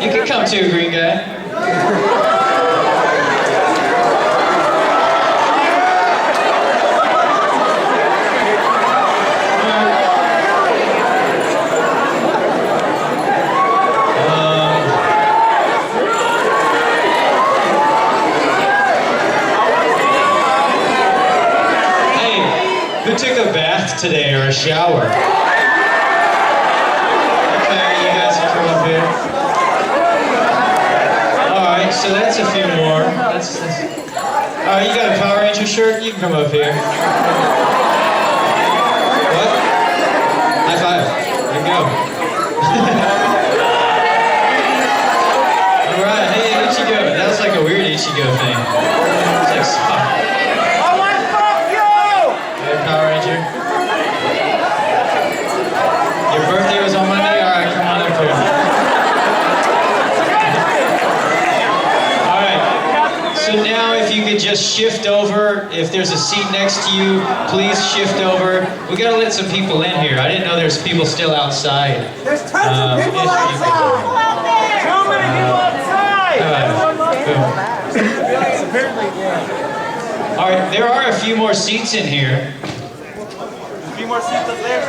You can come too, green guy. Who took a bath today or a shower? Okay, you guys can come up here. Alright, so that's a few more. Alright, you got a Power Ranger shirt? You can come up here. What? High five. There you go. Alright, hey Ichigo. That was like a weird Ichigo thing. It's like soft. Power Ranger. Your birthday was on Monday? Alright, come on up here. Alright, so now if you could just shift over, if there's a seat next to you, please shift over. We gotta let some people in here. I didn't know there's people still outside. There's tons of people outside! Too many people outside! Alright, there are a few more seats in here. More seats up there.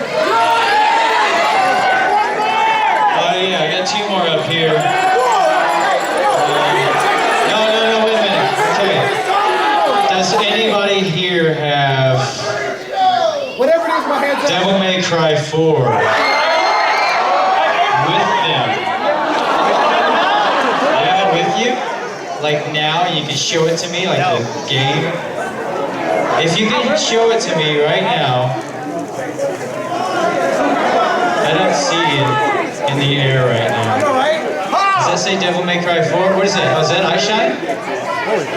Oh yeah, I got 2 more up here. No, wait a minute. Okay. Does anybody here have Whatever it is, my hands up. Devil May Cry 4 with them? Yeah, with you? Like now, you can show it to me, like the game? If you can show it to me right now, I don't see it in the air right now. Does that say Devil May Cry 4? What is that? Oh, is that Eyeshine?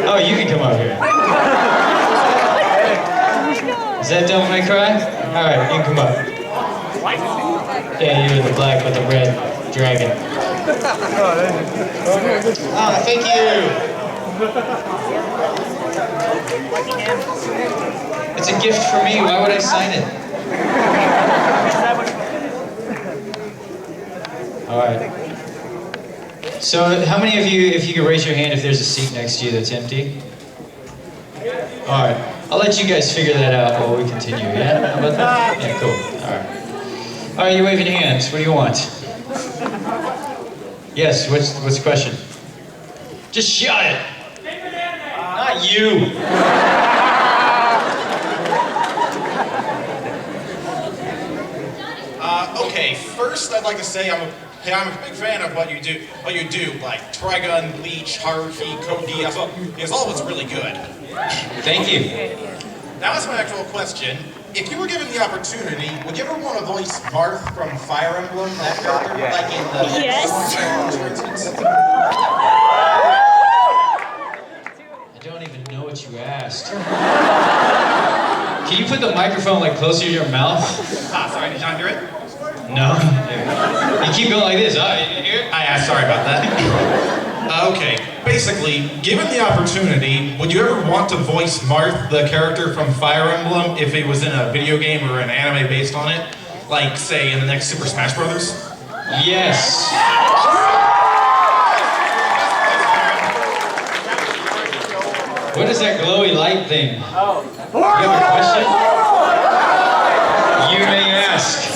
Oh, you can come up here. Is that Devil May Cry? Alright, you can come up. Yeah, you're the black with the red dragon. Ah, thank you! It's a gift for me, why would I sign it? Alright. So, how many of you, if you could raise your hand if there's a seat next to you that's empty? Alright. I'll let you guys figure that out while we continue, yeah? How about that? Yeah, cool. Alright. Alright, you're waving your hands. What do you want? Yes, what's the question? Just shout it! Not you! Okay, first I'd like to say I'm a big fan of what you do, like Trigun, Bleach, Haruhi, Cody, it's all was really good. Thank you. Now that's my actual question. If you were given the opportunity, would you ever want to voice Marth from Fire Emblem, that character, like in the... Yes. For instance? I don't even know what you asked. Can you put the microphone like closer to your mouth? Ah, sorry, did you not hear it? No. You keep going like this. You hear it? Sorry about that. Okay, basically, given the opportunity, would you ever want to voice Marth, the character from Fire Emblem, if it was in a video game or an anime based on it? Like, say, in the next Super Smash Brothers? Yes. What is that glowy light thing? Oh. You have a question? You may ask.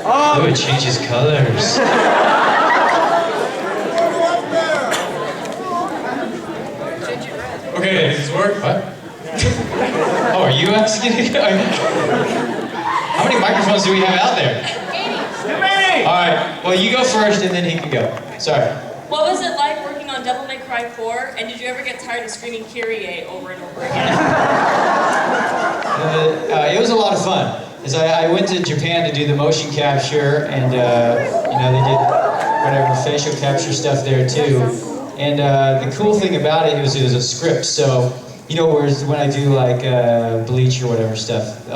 Oh, it changes colors. Okay, does this work? What? Oh, are you asking? How many microphones do we have out there? 80. Too many! Alright, well you go first and then he can go. Sorry. What was it like working on Devil May Cry 4, and did you ever get tired of screaming Kyrie over and over again? It was a lot of fun. As I went to Japan to do the motion capture, and you know, they did whatever facial capture stuff there too. And the cool thing about it was a script. So, you know, whereas when I do like Bleach or whatever stuff,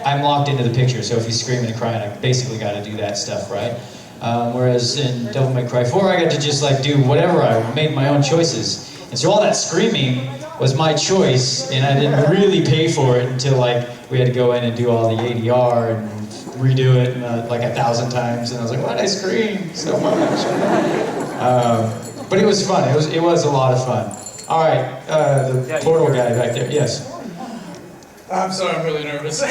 I'm locked into the picture. So if he's screaming and crying, I basically got to do that stuff, right? Whereas in Devil May Cry 4, I got to just like do whatever. I made my own choices. And so all that screaming was my choice, and I didn't really pay for it until like we had to go in and do all the ADR and redo it like 1,000 times, and I was like, why did I scream so much? But it was fun. It was a lot of fun. All right, the portal guy back there. Yes. I'm sorry, I'm really nervous.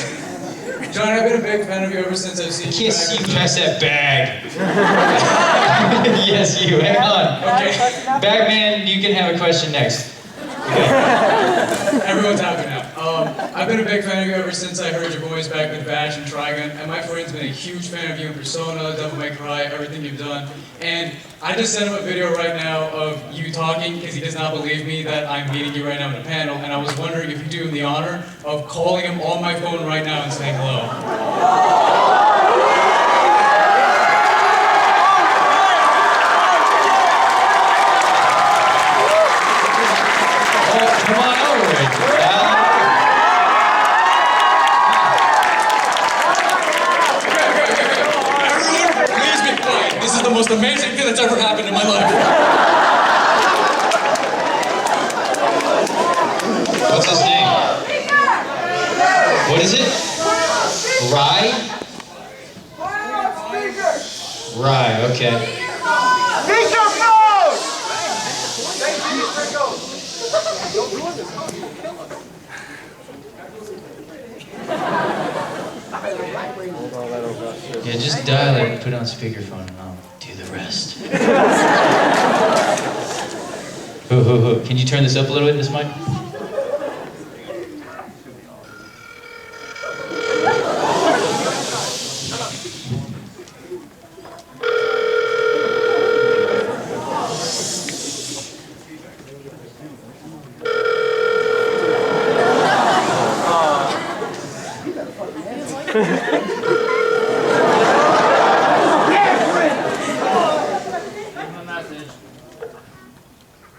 John, I've been a big fan of you ever since I've seen you. I can't see you past that bag. Yes, you. Hang on. Okay. Bagman, you can have a question next. Everyone's happy now. I've been a big fan of you ever since I heard your voice back with Bash and Trigun, and my friend's been a huge fan of you in Persona, Devil May Cry, everything you've done. And I just sent him a video right now of you talking because he does not believe me that I'm meeting you right now in a panel, and I was wondering if you do him the honor of calling him on my phone right now and saying hello. Come on over it. Everyone, please be quiet. This is the most amazing thing that's ever happened in my life. What's his name? What is it? Rye? Rye, okay. Yeah, just dial it and put it on speakerphone and I'll do the rest. Can you turn this up a little bit, this mic?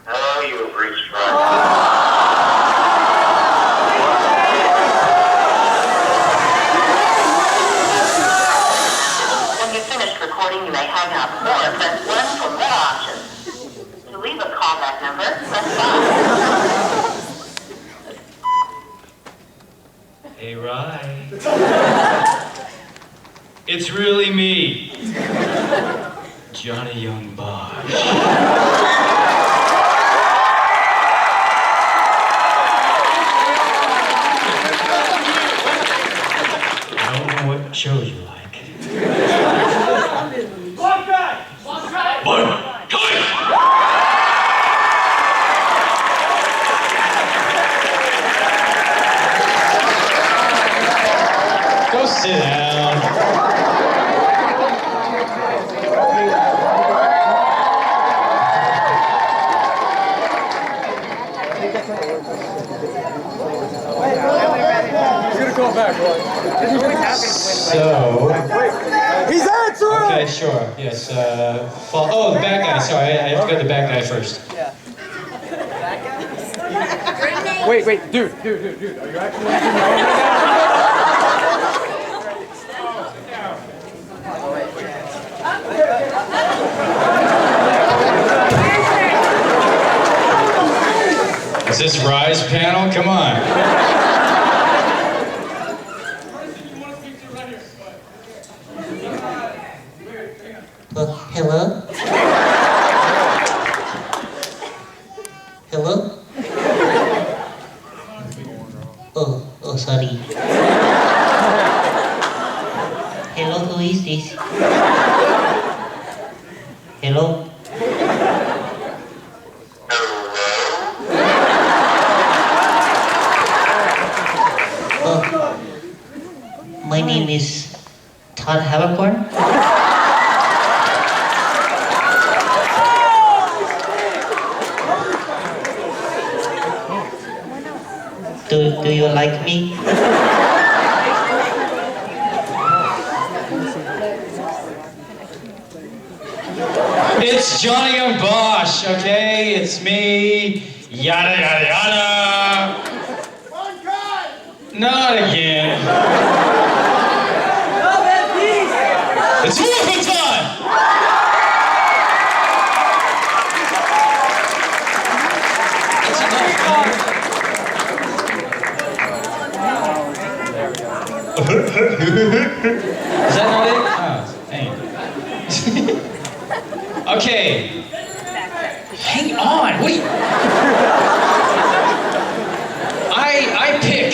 Hello, you have reached Ryan. When you're finished recording, you may hang up or press 1 for more options. To leave a callback number, press 5. Hey, Rye. It's really me, Johnny Yong Bosch. I don't know what shows you like. One guy! Go sit down. You're gonna call back, right? So, He's answering! okay, sure, yes. Oh, the bad guy, sorry, I have to go to the bad guy first. Wait, dude, are you actually answering your own right Is this Rise panel? Come on. Hello? Hello? Oh, sorry. Hello, who is this? Hello? Oh, my name is Todd Habercorn. Do you like me? It's Johnny Yong Bosch, okay? It's me. Yada, yada, yada. Not again. It's whooping time! Is that not it? Oh, dang. Okay. Hang on, wait. I pick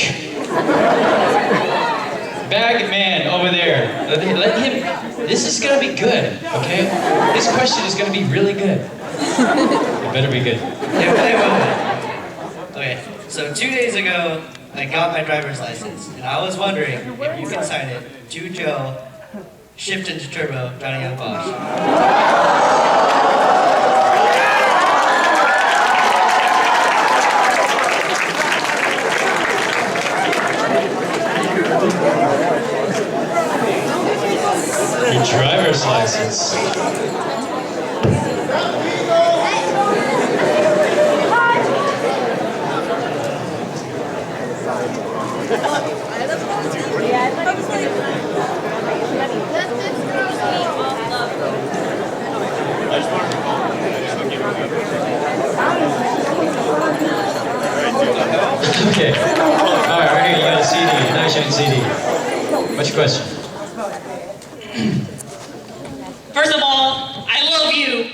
Bag Man over there. Let him. This is gonna be good, okay? This question is gonna be really good. It better be good. Wait. Okay, so 2 days ago, I got my driver's license, and I was wondering if you can sign it, Jujo, shift into turbo, Johnny Yong Bosch. Your driver's license. Okay. All right, right here, you got a CD, a nice shiny CD. What's your question? First of all, I love you.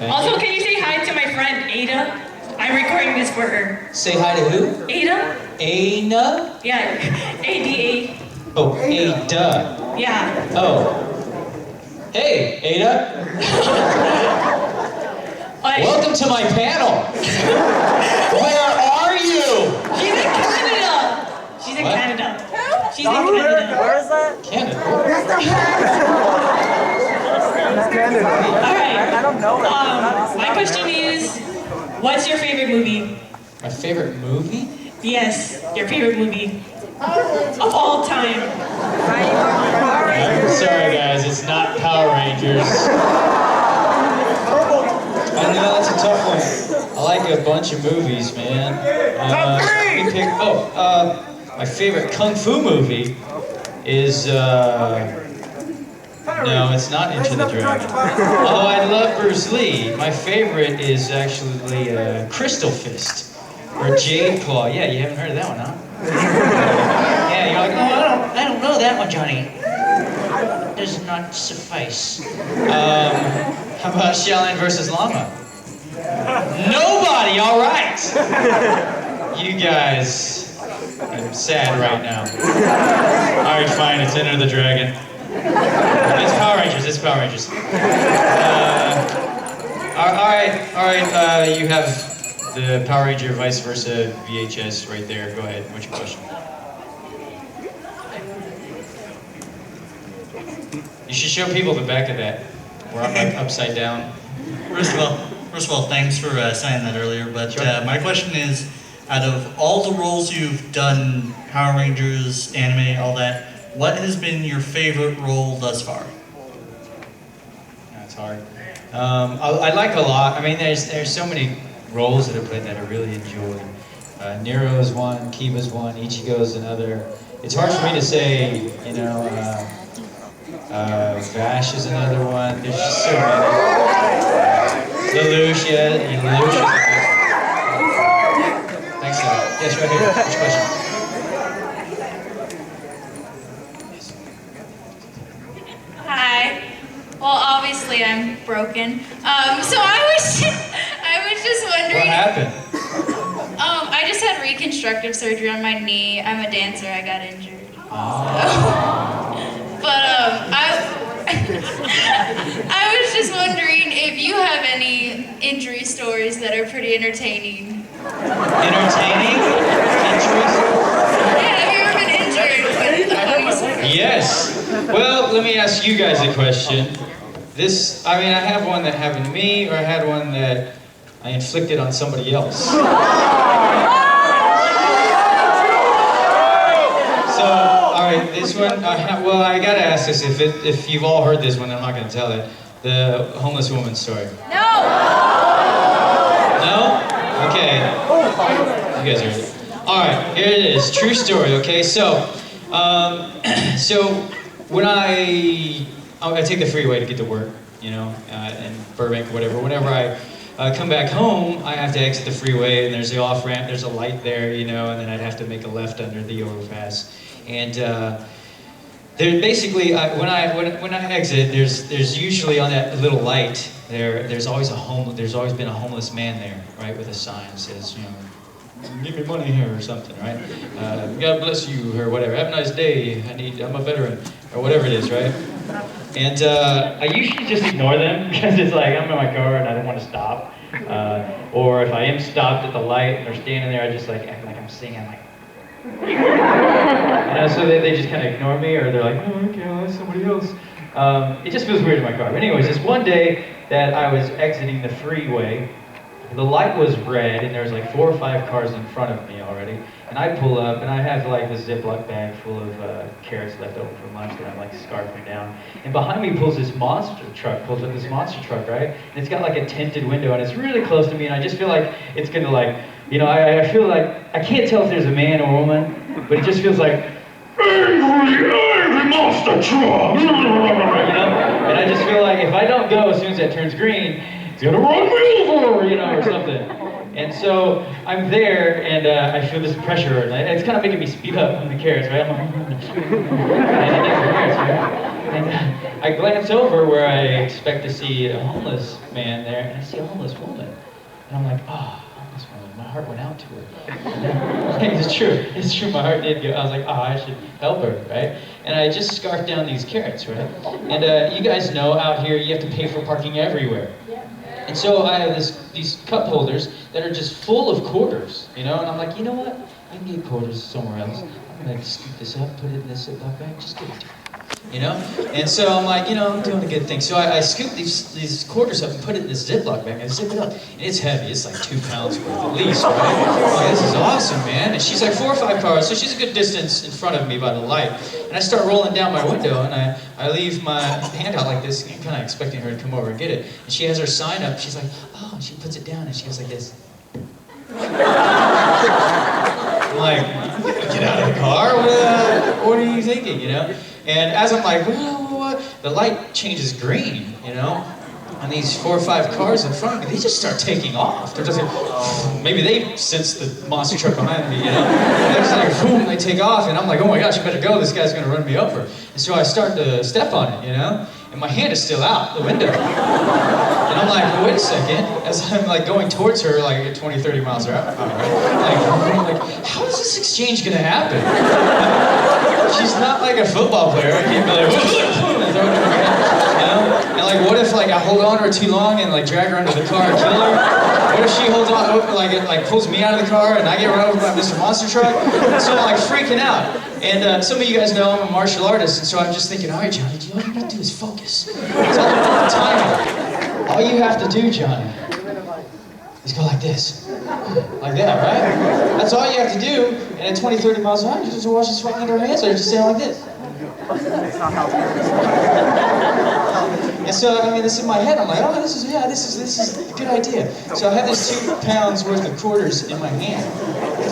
Also, can you say hi to my friend Ada? I'm recording this for her. Say hi to who? Ada? Ana? Yeah, A-D-A. Oh, Ada. Yeah. Oh. Hey, Ada. Welcome to my panel. Where are you? She's in Canada. She's in What? Canada. She's in Canada. Where is that? Canada. All right. I don't know it. My question is, what's your favorite movie? My favorite movie? Yes, your favorite movie of all time. I'm sorry, guys. It's not Power Rangers. I know that's a tough one. I like a bunch of movies, man. Let me pick. My favorite kung fu movie is. No, it's not Into the Dragon. Although I love Bruce Lee, my favorite is actually Crystal Fist or Jade Claw. Yeah, you haven't heard of that one, huh? Yeah, you're like, no, I don't know that one, Johnny. Does not suffice. How about Shaolin versus Lama? Nobody, all right. You guys, I'm sad right now. All right, fine, it's Enter the Dragon. It's Power Rangers, it's Power Rangers. All right, you have the Power Ranger vice versa VHS right there. Go ahead, what's your question? You should show people the back of that, where I'm like upside down. First of all, thanks for signing that earlier, but my question is, out of all the roles you've done, Power Rangers, anime, all that, what has been your favorite role thus far? That's hard. I like a lot. I mean, there's so many roles that I played that I really enjoyed. Nero is one, Kiba's one, Ichigo's another. It's hard for me to say, you know, Vash is another one. There's just so many. Lelouch, yeah, Lelouch. Thanks a lot. Yes, right here. Which question? Hi. Well, obviously I'm broken. So I was just wondering. What happened? I just had reconstructive surgery on my knee. I'm a dancer. I got injured. But I was just wondering if you have any injury stories that are pretty entertaining. Entertaining? Injuries? Yeah, have you ever been injured with the police? Yes. Well, let me ask you guys a question. I have one that happened to me, or I had one that I inflicted on somebody else. So, all right, this one, I gotta ask this, if you've all heard this one, I'm not gonna tell it. The homeless woman story. No! No? Okay. You guys heard it. All right, here it is, true story, okay? So when I take the freeway to get to work, you know, in Burbank or whatever, whenever I come back home, I have to exit the freeway, and there's the off ramp. There's a light there, you know, and then I'd have to make a left under the overpass. And there basically, when I exit, there's usually on that little light there's always been a homeless man there, right, with a sign that says, you know, give me money here or something, right? God bless you or whatever. Have a nice day. I'm a veteran or whatever it is, right? And I usually just ignore them because it's like I'm in my car and I don't want to stop. Or if I am stopped at the light and they're standing there, I just like act like I'm singing, like. So they just kind of ignore me, or they're like, oh, okay, well, that's somebody else. It just feels weird in my car. But anyways, this one day that I was exiting the freeway, the light was red, and there was like 4 or 5 cars in front of me already. And I pull up, and I have like this Ziploc bag full of carrots left over from lunch that I'm like scarfing down. And behind me pulls up this monster truck, right? And it's got like a tinted window, and it's really close to me, and I just feel like it's gonna like, you know, I feel like, I can't tell if there's a man or woman, but it just feels like, angry monster truck! You know? And I just feel like if I don't go as soon as that turns green, it's gonna run me over, you know, or something. And so I'm there, and I feel this pressure, and it's kind of making me speed up on the carrots, right? I'm like, and I glance over where I expect to see a homeless man there, and I see a homeless woman. And I'm like, oh, homeless woman. My heart went out to her. It's true, my heart did go. I was like, oh, I should help her, right? And I just scarfed down these carrots, right? And you guys know out here you have to pay for parking everywhere. And so I have these cup holders that are just full of quarters, you know? And I'm like, you know what? I can get quarters somewhere else. I'm gonna scoop this up, put it in this Ziploc bag, just give it to me. You know? And so I'm like, you know, I'm doing a good thing. So I scoop these quarters up and put it in this Ziploc bag. I zip it up. And it's heavy. It's like 2 pounds worth at least, right? Oh, this is awesome, man. And she's like 4 or 5 cars, so she's a good distance in front of me by the light. And I start rolling down my window, and I leave my hand out like this, kind of expecting her to come over and get it. And she has her sign up. She's like, oh, and she puts it down, and she goes like this. I'm like, get out of the car. What are you thinking, you know? And as I'm like, well, the light changes green, you know? And these 4 or 5 cars in front of me, they just start taking off. They're just like, maybe they sense the monster truck behind me, you know? And they're just like, boom, they take off, and I'm like, oh my gosh, you better go, this guy's gonna run me over. And so I start to step on it, you know? And my hand is still out the window. And I'm like, well, wait a second. As I'm like going towards her, like at 20, 30 miles an hour, right? Like, how is this exchange gonna happen? She's not like a football player. I can't be like, and throw it in her hand, you know? And like, what if like I hold on to her too long and like drag her under the car and kill her? What if she holds on, like pulls me out of the car and I get run over by Mr. Monster Truck? So I'm like freaking out. And some of you guys know I'm a martial artist, and so I'm just thinking, all right, Johnny, all you gotta do is focus. It's all about the timing. All you have to do, Johnny, is go like this. Like that, right? That's all you have to do. And at 20, 30 miles an hour, you just watch this fucking into her hands, so you just stand like this. And so, I mean, this is in my head. I'm like, oh, this is a good idea. So I have this 2 pounds worth of quarters in my hand.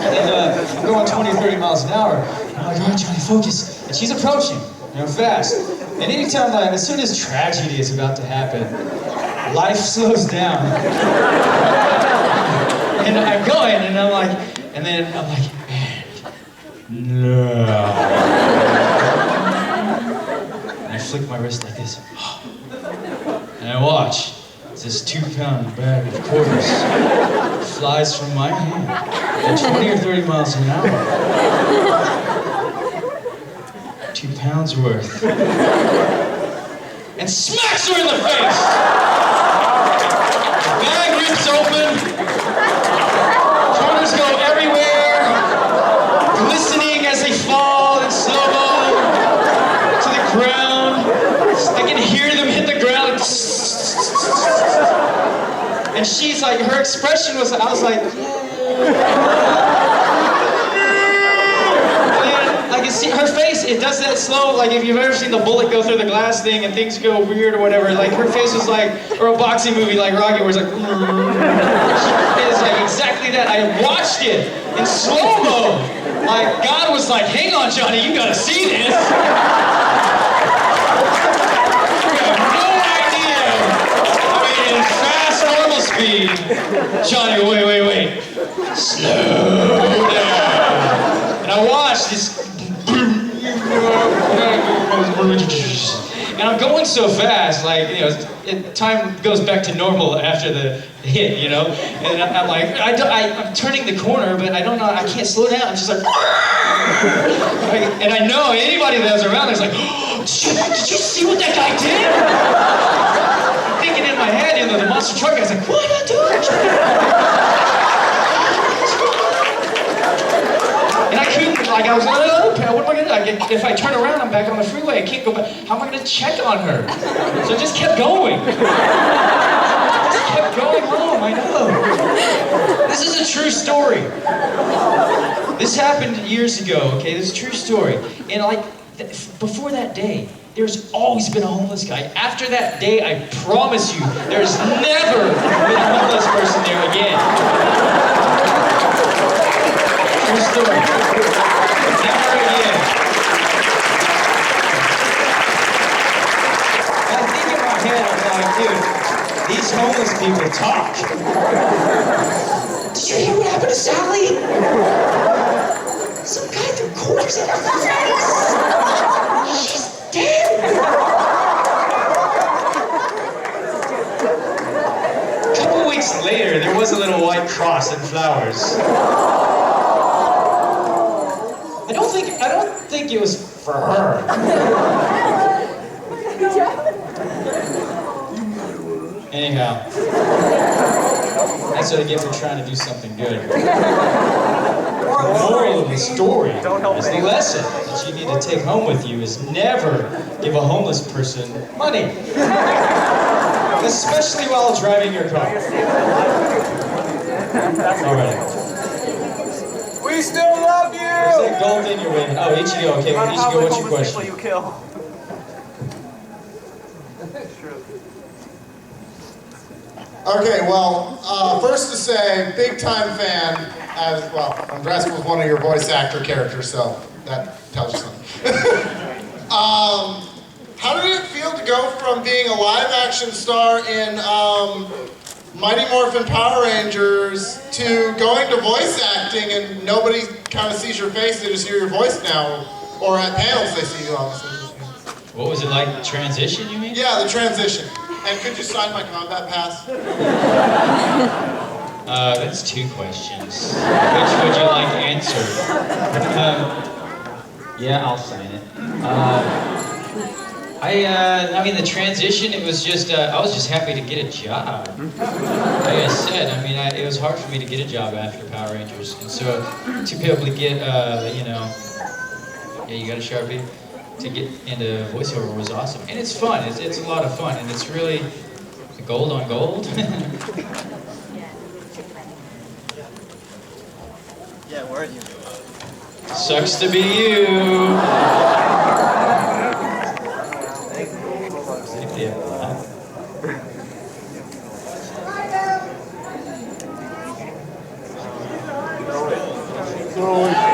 And I'm going 20 or 30 miles an hour. And I'm like, all right, Johnny, focus. And she's approaching, you know, fast. And anytime, like, as soon as tragedy is about to happen, life slows down. And I'm going, and I'm like, and no. And I flick my wrist like this. And I watch as this 2-pound bag of quarters flies from my hand at 20 or 30 miles an hour. 2 pounds worth. And smacks her in the face! The bag rips open. Quarters go everywhere, glistening as they fall in slow-mo to the ground. I can hear them hit the ground. And she's like, her expression was, I was like, and I can see her face, it does that slow, like if you've ever seen the bullet go through the glass thing and things go weird or whatever, like her face was like, or a boxing movie like Rocky where it's like, it's like exactly that. I watched it in slow-mo. Like, God was like, hang on, Johnny, you gotta see this. You have no idea. I mean, in fast, normal speed. slow down. And I watched this, and I'm going so fast, like, you know, time goes back to normal after the hit, you know? And I'm like, I'm turning the corner, but I don't know, I can't slow down. I'm just like, and I know anybody that was around is like, oh, did you see what that guy did? I'm thinking in my head, you know, the monster truck guy's like, what are you doing? And I couldn't, like, I was like, oh, what am I gonna do? If I turn around, I'm back on the freeway. I can't go back. How am I gonna check on her? So I just kept going. Just kept going home, I know. This is a true story. This happened years ago, okay? This is a true story. And like, before that day, there's always been a homeless guy. After that day, I promise you, there's never been a homeless person there again. True story. Never again. I think in my head, I'm like, dude, these homeless people talk. Did you hear what happened to Sally? Some guy threw quarters in her face. She's dead. A couple weeks later, there was a little white cross and flowers. I don't think it was for her. Anyhow, that's what I get for trying to do something good. The moral of the story is the lesson that you need to take home with you is never give a homeless person money. Especially while driving your car. All right. We still love you! There's that gold in your way. Oh, Ichigo, okay. Ichigo, what's your question? You kill. Okay, well, first to say, big time fan, as well, I'm dressed with one of your voice actor characters, so that tells you something. How did it feel to go from being a live action star in Mighty Morphin Power Rangers to going to voice acting and nobody kind of sees your face, they just hear your voice now, or at panels they see you obviously. What was it like, transition you mean? Yeah, the transition. And could you sign my combat pass? That's two questions. Which would you like answered? Yeah, I'll sign it. I mean, the transition, it was just, I was just happy to get a job. Like I said, I mean, it was hard for me to get a job after Power Rangers. And so, to be able to get, you know, yeah, you got a Sharpie? To get into voiceover was awesome. And it's fun, it's a lot of fun, and it's really gold on gold. Yeah, where are you? Sucks to be you. So